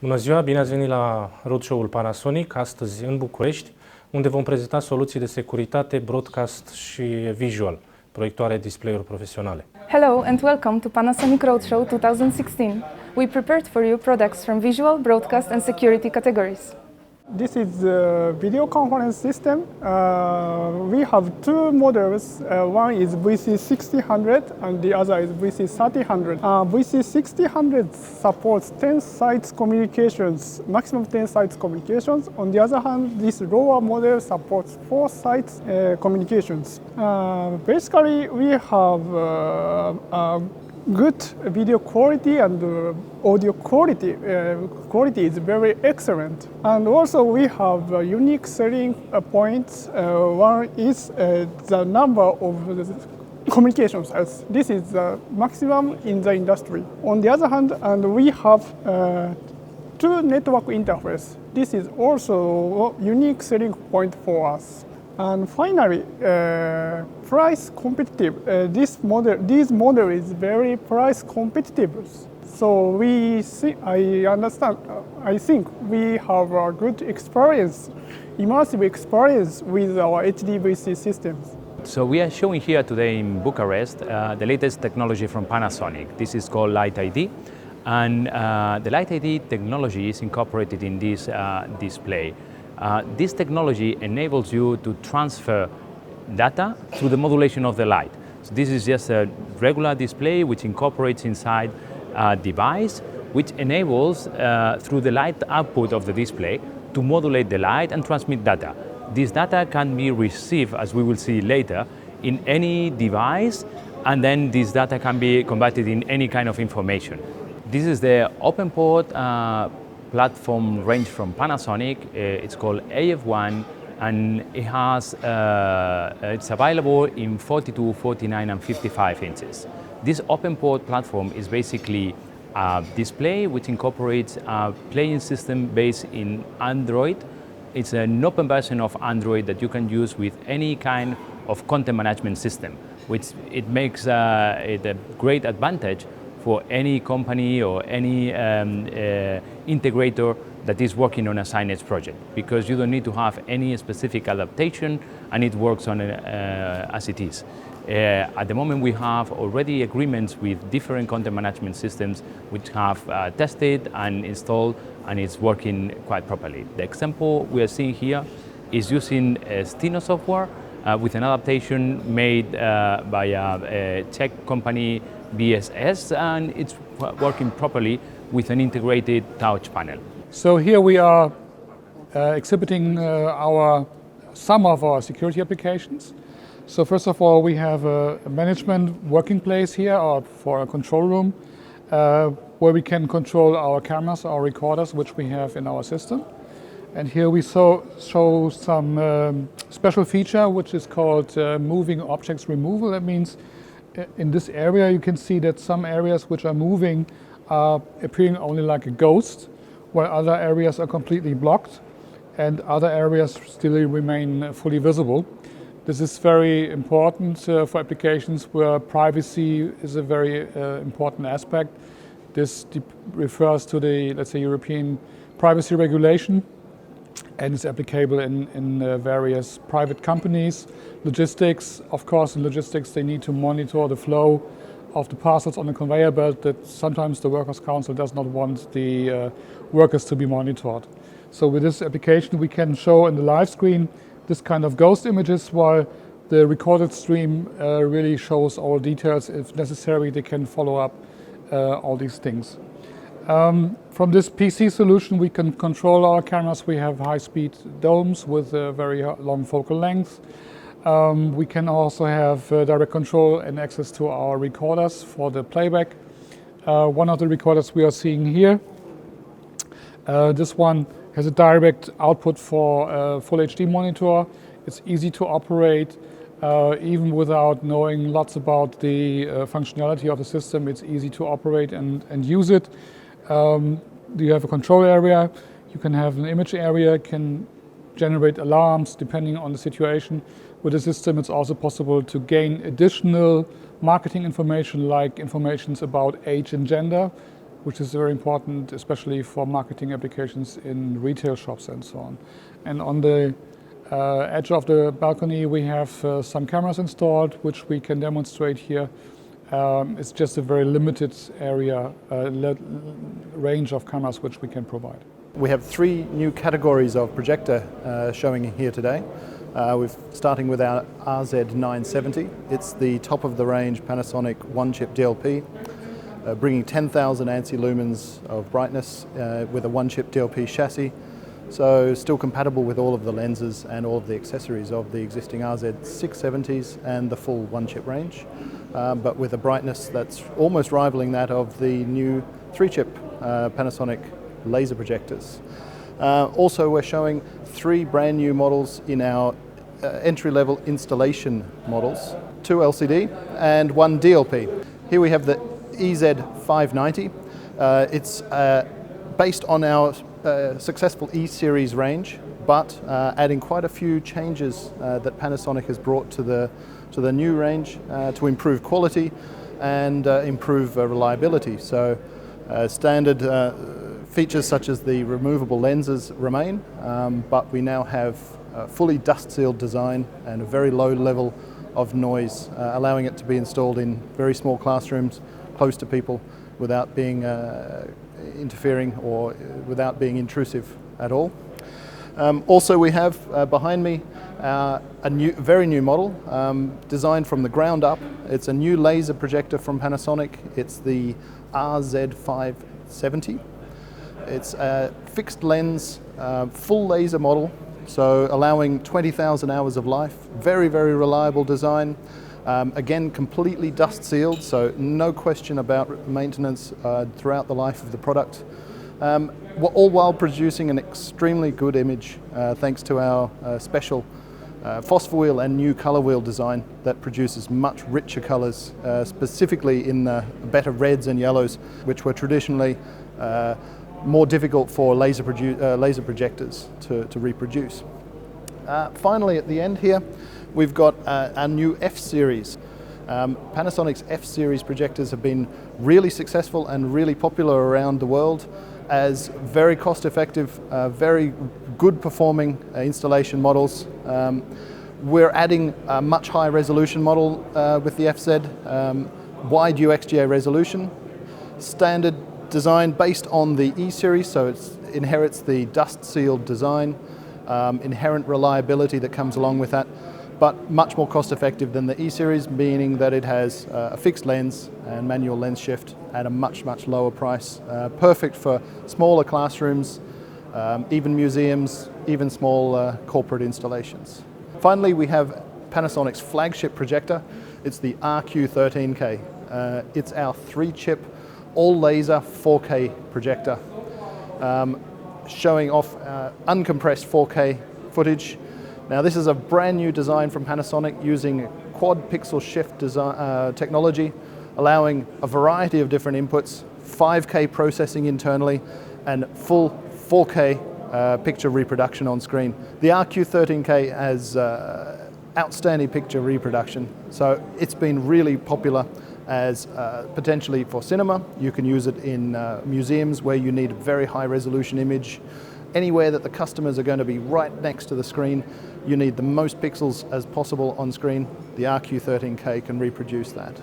Bună ziua, bine ați venit la Roadshow-ul Panasonic, astăzi în București, unde vom prezenta soluții de securitate, broadcast și visual, proiectoare display-uri profesionale. Hello and welcome to Panasonic Roadshow 2016. We prepared for you products from visual, broadcast and security categories. This is a video conference system. We have two models. One is VC6000 and the other is VC3000. VC6000 supports 10 sites communications, maximum 10 sites communications. On the other hand, this lower model supports 4 sites communications. Basically, we have good video quality and audio quality. Quality is very excellent. And also we have unique selling points. One is the number of communications. This is the maximum in the industry. On the other hand, and we have two network interface. This is also a unique selling point for us. And finally, price competitive. This model is very price competitive. So I think we have a good experience, immersive experience with our HDVC systems. So we are showing here today in Bucharest the latest technology from Panasonic. This is called LightID, and the LightID technology is incorporated in this display. This technology enables you to transfer data through the modulation of the light. So this is just a regular display which incorporates inside a device which enables, through the light output of the display, to modulate the light and transmit data. This data can be received, as we will see later, in any device, and then this data can be converted in any kind of information. This is the open port platform range from Panasonic. It's called AF1, and it has it's available in 42, 49 and 55 inches. This open port platform is basically a display which incorporates a playing system based in Android. It's an open version of Android that you can use with any kind of content management system, which it makes it a great advantage for any company or any integrator that is working on a signage project, because you don't need to have any specific adaptation and it works on as it is. At the moment we have already agreements with different content management systems which have tested and installed, and it's working quite properly. The example we are seeing here is using Steno software with an adaptation made by a Czech company, BSS, and it's working properly with an integrated touch panel. So here we are exhibiting some of our security applications. So first of all, we have a management working place here, or for a control room, where we can control our cameras, our recorders, which we have in our system. And here we show some special feature which is called moving objects removal. That means in this area you can see that some areas which are moving are appearing only like a ghost, while other areas are completely blocked and other areas still remain fully visible. This is very important for applications where privacy is a very important aspect. This refers to the, let's say, European privacy regulation, and it's applicable in various private companies. Logistics, of course, in logistics they need to monitor the flow of the parcels on the conveyor belt that sometimes the Workers' Council does not want the workers to be monitored. So with this application we can show in the live screen this kind of ghost images, while the recorded stream really shows all details. If necessary, they can follow up all these things. From this PC solution we can control our cameras. We have high-speed domes with a very long focal length. We can also have direct control and access to our recorders for the playback. One of the recorders we are seeing here, this one has a direct output for a full HD monitor. It's easy to operate, even without knowing lots about the functionality of the system. It's easy to operate and use it. You have a control area, you can have an image area, can generate alarms depending on the situation. With the system it's also possible to gain additional marketing information, like information about age and gender. which is very important, especially for marketing applications in retail shops and so on. And on the edge of the balcony, we have some cameras installed, which we can demonstrate here. It's just a very limited area, range of cameras which we can provide. We have 3 new categories of projector showing here today. We're starting with our RZ970. It's the top of the range Panasonic one-chip DLP, bringing 10,000 ANSI lumens of brightness with a one-chip DLP chassis. So still compatible with all of the lenses and all of the accessories of the existing RZ670s and the full one-chip range, but with a brightness that's almost rivaling that of the new 3-chip Panasonic laser projectors. Also, we're showing 3 brand new models in our entry-level installation models, 2 LCD and 1 DLP. Here we have the EZ590. It's based on our successful E-series range, but adding quite a few changes that Panasonic has brought to the new range to improve quality and improve reliability. So standard features such as the removable lenses remain, but we now have a fully dust-sealed design and a very low level of noise, allowing it to be installed in very small classrooms close to people without being interfering or without being intrusive at all. Also, we have behind me a very new model designed from the ground up. It's a new laser projector from Panasonic. It's the RZ570. It's a fixed lens, full laser model, so allowing 20,000 hours of life. Very, very reliable design. Again, completely dust sealed, so no question about maintenance throughout the life of the product. All while producing an extremely good image thanks to our special phosphor wheel and new color wheel design that produces much richer colors, specifically in better reds and yellows, which were traditionally more difficult for laser projectors to reproduce. Finally, at the end here, we've got our new F-series. Panasonic's F-series projectors have been really successful and really popular around the world as very cost-effective, very good performing installation models. We're adding a much higher resolution model with the FZ, wide UXGA resolution, standard design based on the E-series, so it inherits the dust-sealed design, inherent reliability that comes along with that, but much more cost-effective than the E-series, meaning that it has a fixed lens and manual lens shift at a much, much lower price. Perfect for smaller classrooms, even museums, even small corporate installations. Finally, we have Panasonic's flagship projector. It's the RQ13K. It's our 3-chip, all-laser 4K projector, showing off uncompressed 4K footage. Now, this is a brand new design from Panasonic using quad pixel shift technology, allowing a variety of different inputs, 5K processing internally, and full 4K picture reproduction on screen. The RQ13K has outstanding picture reproduction, so it's been really popular as potentially for cinema. You can use it in museums where you need a very high resolution image. Anywhere that the customers are going to be right next to the screen, you need the most pixels as possible on screen. The RQ13K can reproduce that.